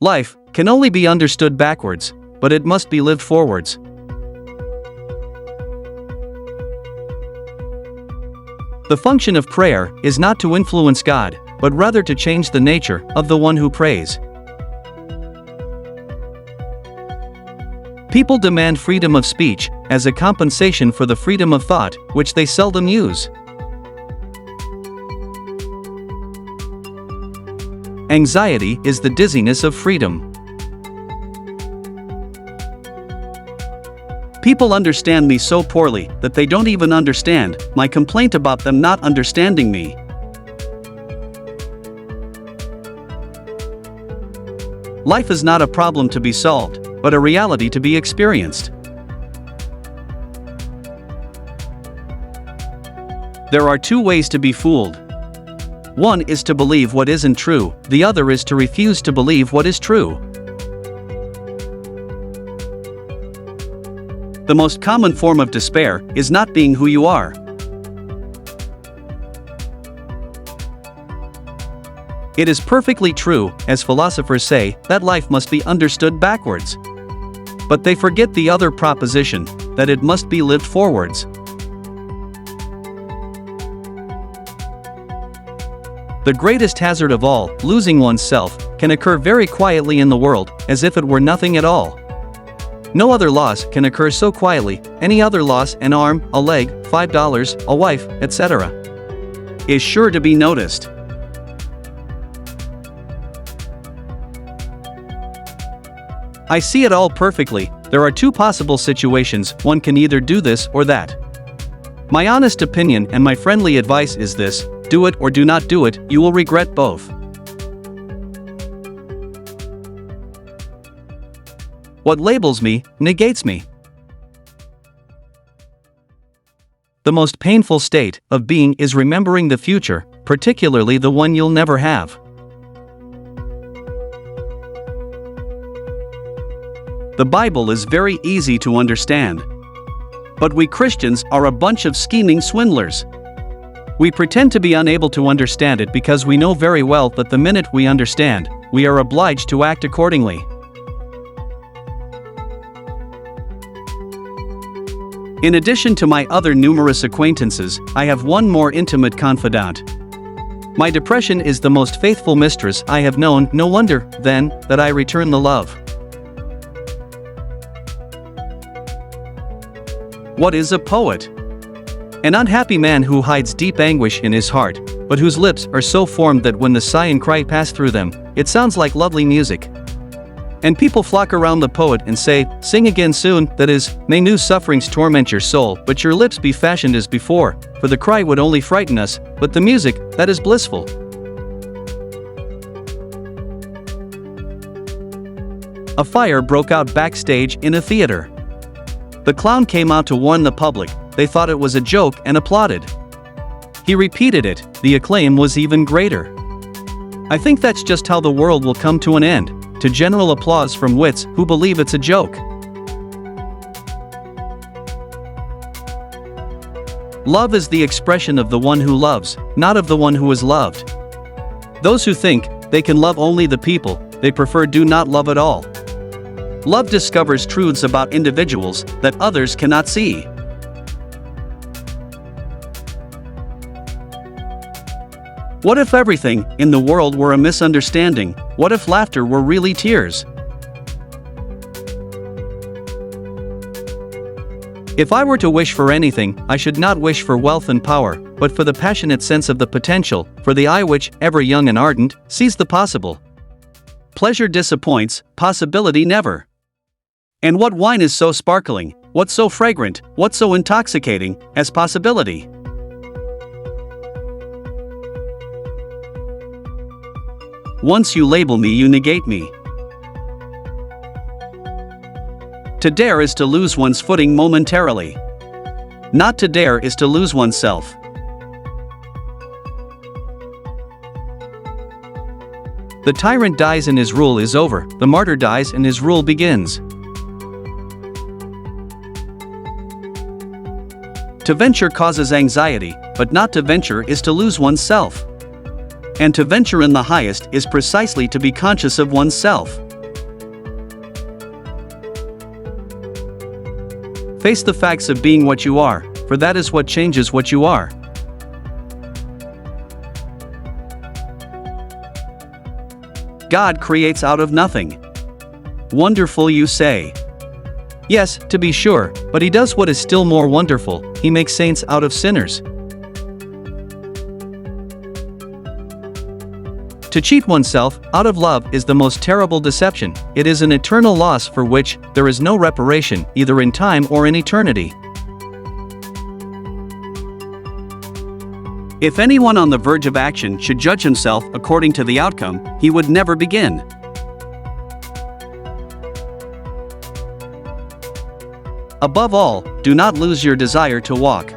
Life can only be understood backwards, but it must be lived forwards. The function of prayer is not to influence God, but rather to change the nature of the one who prays. People demand freedom of speech as a compensation for the freedom of thought, which they seldom use. Anxiety is the dizziness of freedom. People understand me so poorly that they don't even understand my complaint about them not understanding me. Life is not a problem to be solved, but a reality to be experienced. There are two ways to be fooled. One is to believe what isn't true, the other is to refuse to believe what is true. The most common form of despair is not being who you are. It is perfectly true, as philosophers say, that life must be understood backwards. But they forget the other proposition, that it must be lived forwards. The greatest hazard of all, losing oneself, can occur very quietly in the world, as if it were nothing at all. No other loss can occur so quietly. Any other loss, an arm, a leg, $5, a wife, etc., is sure to be noticed. I see it all perfectly. There are two possible situations, one can either do this or that. My honest opinion and my friendly advice is this: do it or do not do it, you will regret both. What labels me, negates me. The most painful state of being is remembering the future, particularly the one you'll never have. The Bible is very easy to understand. But we Christians are a bunch of scheming swindlers. We pretend to be unable to understand it because we know very well that the minute we understand, we are obliged to act accordingly. In addition to my other numerous acquaintances, I have one more intimate confidant. My depression is the most faithful mistress I have known. No wonder, then, that I return the love. What is a poet? An unhappy man who hides deep anguish in his heart, but whose lips are so formed that when the sigh and cry pass through them, it sounds like lovely music. And people flock around the poet and say, "Sing again soon," that is, "May new sufferings torment your soul, but your lips be fashioned as before, for the cry would only frighten us, but the music, that is blissful." A fire broke out backstage in a theater. The clown came out to warn the public. They thought it was a joke and applauded. He repeated it, the acclaim was even greater. I think that's just how the world will come to an end, to general applause from wits who believe it's a joke. Love is the expression of the one who loves, not of the one who is loved. Those who think they can love only the people they prefer do not love at all. Love discovers truths about individuals that others cannot see. What if everything in the world were a misunderstanding? What if laughter were really tears? If I were to wish for anything, I should not wish for wealth and power, but for the passionate sense of the potential, for the eye which, ever young and ardent, sees the possible. Pleasure disappoints, possibility never. And what wine is so sparkling, what so fragrant, what so intoxicating, as possibility? Once you label me, you negate me. To dare is to lose one's footing momentarily. Not to dare is to lose oneself. The tyrant dies and his rule is over, the martyr dies and his rule begins. To venture causes anxiety, but not to venture is to lose oneself. And to venture in the highest is precisely to be conscious of oneself. Face the facts of being what you are, for that is what changes what you are. God creates out of nothing. Wonderful, you say. Yes, to be sure, but he does what is still more wonderful: he makes saints out of sinners. To cheat oneself out of love is the most terrible deception. It is an eternal loss for which there is no reparation, either in time or in eternity. If anyone on the verge of action should judge himself according to the outcome, he would never begin. Above all, do not lose your desire to walk.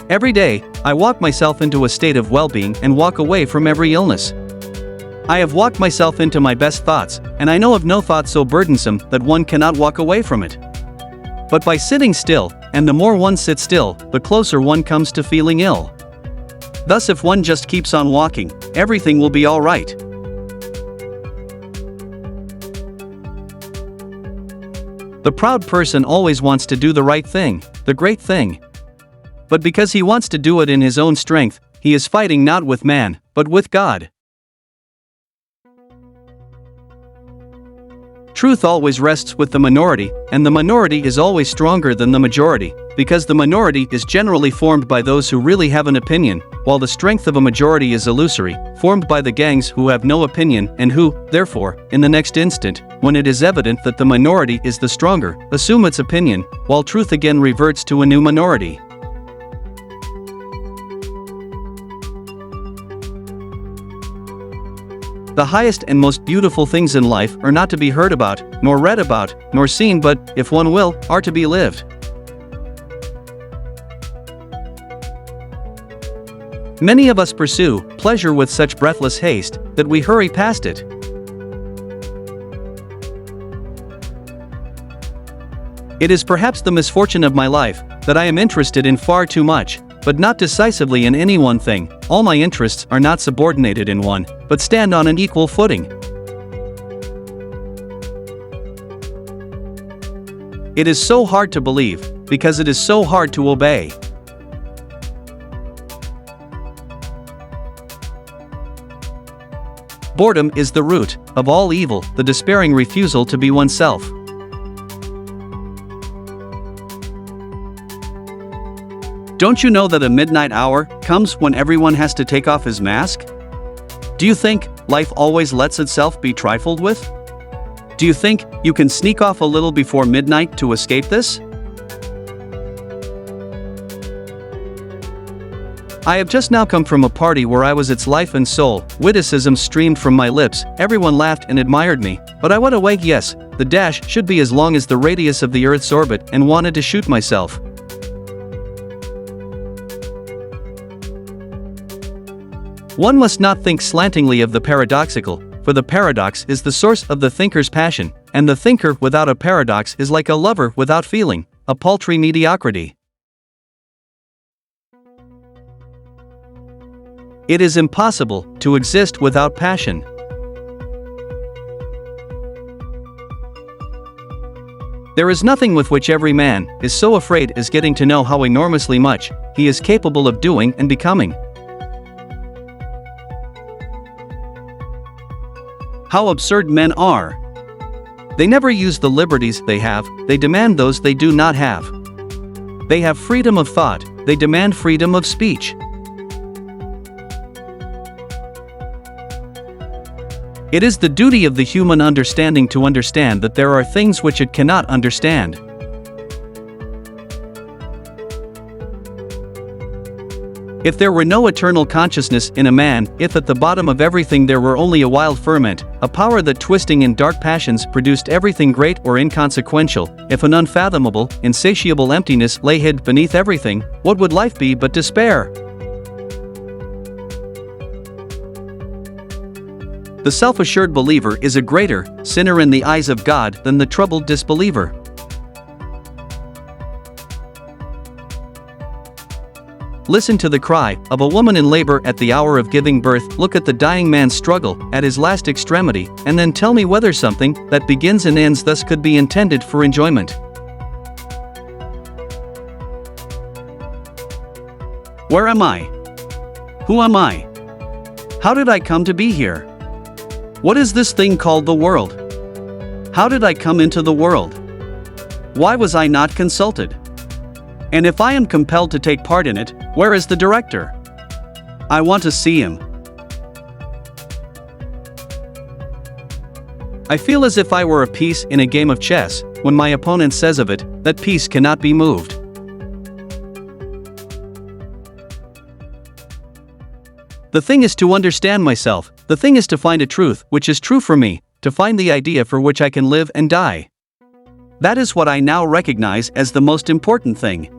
Every day, I walk myself into a state of well-being and walk away from every illness. I have walked myself into my best thoughts, and I know of no thought so burdensome that one cannot walk away from it. But by sitting still, and the more one sits still, the closer one comes to feeling ill. Thus, if one just keeps on walking, everything will be all right. The proud person always wants to do the right thing, the great thing. But because he wants to do it in his own strength, he is fighting not with man, but with God. Truth always rests with the minority, and the minority is always stronger than the majority, because the minority is generally formed by those who really have an opinion, while the strength of a majority is illusory, formed by the gangs who have no opinion and who, therefore, in the next instant, when it is evident that the minority is the stronger, assume its opinion, while truth again reverts to a new minority. The highest and most beautiful things in life are not to be heard about, nor read about, nor seen, but, if one will, are to be lived. Many of us pursue pleasure with such breathless haste that we hurry past it. It is perhaps the misfortune of my life that I am interested in far too much, but not decisively in any one thing. All my interests are not subordinated in one, but stand on an equal footing. It is so hard to believe, because it is so hard to obey. Boredom is the root of all evil, the despairing refusal to be oneself. Don't you know that a midnight hour comes when everyone has to take off his mask? Do you think life always lets itself be trifled with? Do you think you can sneak off a little before midnight to escape this? I have just now come from a party where I was its life and soul. Witticisms streamed from my lips, everyone laughed and admired me, but I went away. Yes, the dash should be as long as the radius of the Earth's orbit, and wanted to shoot myself. One must not think slantingly of the paradoxical, for the paradox is the source of the thinker's passion, and the thinker without a paradox is like a lover without feeling, a paltry mediocrity. It is impossible to exist without passion. There is nothing with which every man is so afraid as getting to know how enormously much he is capable of doing and becoming. How absurd men are! They never use the liberties they have, they demand those they do not have. They have freedom of thought, they demand freedom of speech. It is the duty of the human understanding to understand that there are things which it cannot understand. If there were no eternal consciousness in a man, if at the bottom of everything there were only a wild ferment, a power that twisting in dark passions produced everything great or inconsequential, if an unfathomable, insatiable emptiness lay hid beneath everything, what would life be but despair? The self-assured believer is a greater sinner in the eyes of God than the troubled disbeliever. Listen to the cry of a woman in labor at the hour of giving birth. Look at the dying man's struggle at his last extremity, and then tell me whether something that begins and ends thus could be intended for enjoyment. Where am I? Who am I? How did I come to be here? What is this thing called the world? How did I come into the world? Why was I not consulted? And if I am compelled to take part in it, where is the director? I want to see him. I feel as if I were a piece in a game of chess, when my opponent says of it, that piece cannot be moved. The thing is to understand myself, the thing is to find a truth which is true for me, to find the idea for which I can live and die. That is what I now recognize as the most important thing.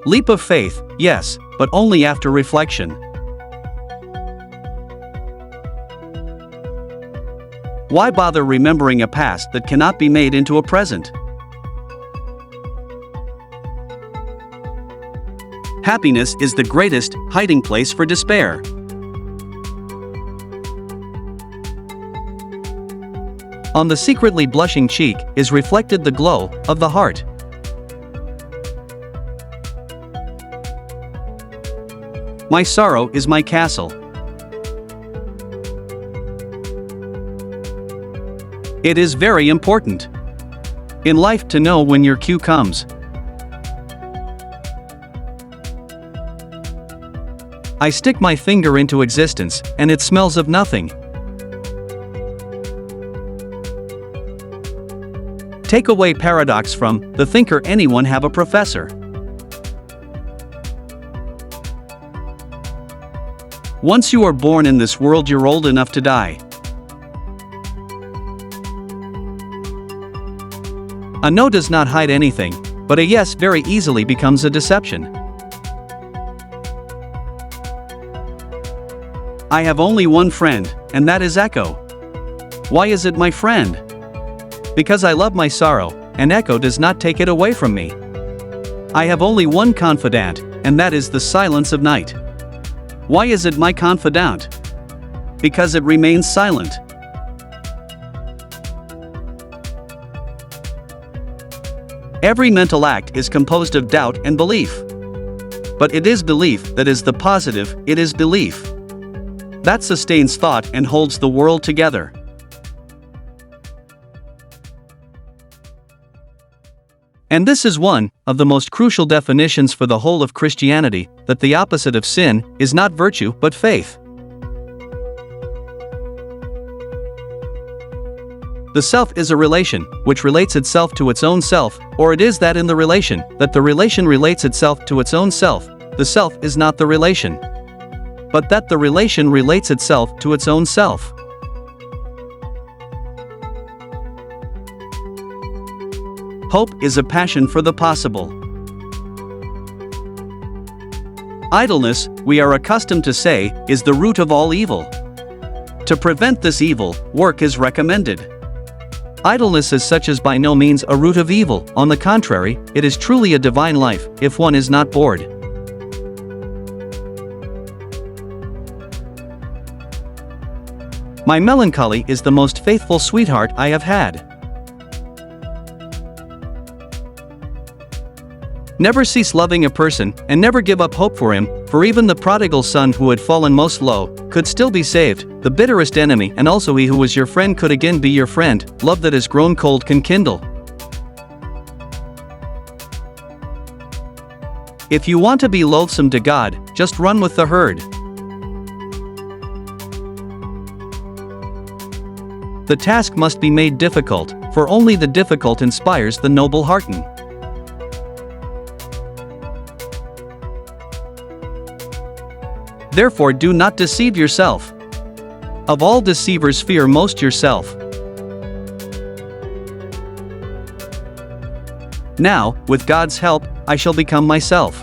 Leap of faith, yes, but only after reflection. Why bother remembering a past that cannot be made into a present? Happiness is the greatest hiding place for despair. On the secretly blushing cheek is reflected the glow of the heart. My sorrow is my castle. It is very important in life to know when your cue comes. I stick my finger into existence, and it smells of nothing. Take away paradox from the thinker. Anyone have a professor? Once you are born in this world, you're old enough to die. A no does not hide anything, but a yes very easily becomes a deception. I have only one friend, and that is Echo. Why is it my friend? Because I love my sorrow, and Echo does not take it away from me. I have only one confidant, and that is the silence of night. Why is it my confidant? Because it remains silent. Every mental act is composed of doubt and belief. But it is belief that is the positive, it is belief that sustains thought and holds the world together. And this is one of the most crucial definitions for the whole of Christianity, that the opposite of sin is not virtue but faith. The self is a relation, which relates itself to its own self, or it is that in the relation, that the relation relates itself to its own self. The self is not the relation, but that the relation relates itself to its own self. Hope is a passion for the possible. Idleness, we are accustomed to say, is the root of all evil. To prevent this evil, work is recommended. Idleness as such is by no means a root of evil, on the contrary, it is truly a divine life, if one is not bored. My melancholy is the most faithful sweetheart I have had. Never cease loving a person, and never give up hope for him, for even the prodigal son who had fallen most low, could still be saved. The bitterest enemy and also he who was your friend could again be your friend. Love that has grown cold can kindle. If you want to be loathsome to God, just run with the herd. The task must be made difficult, for only the difficult inspires the noble hearten. Therefore do not deceive yourself. Of all deceivers fear most yourself. Now, with God's help, I shall become myself.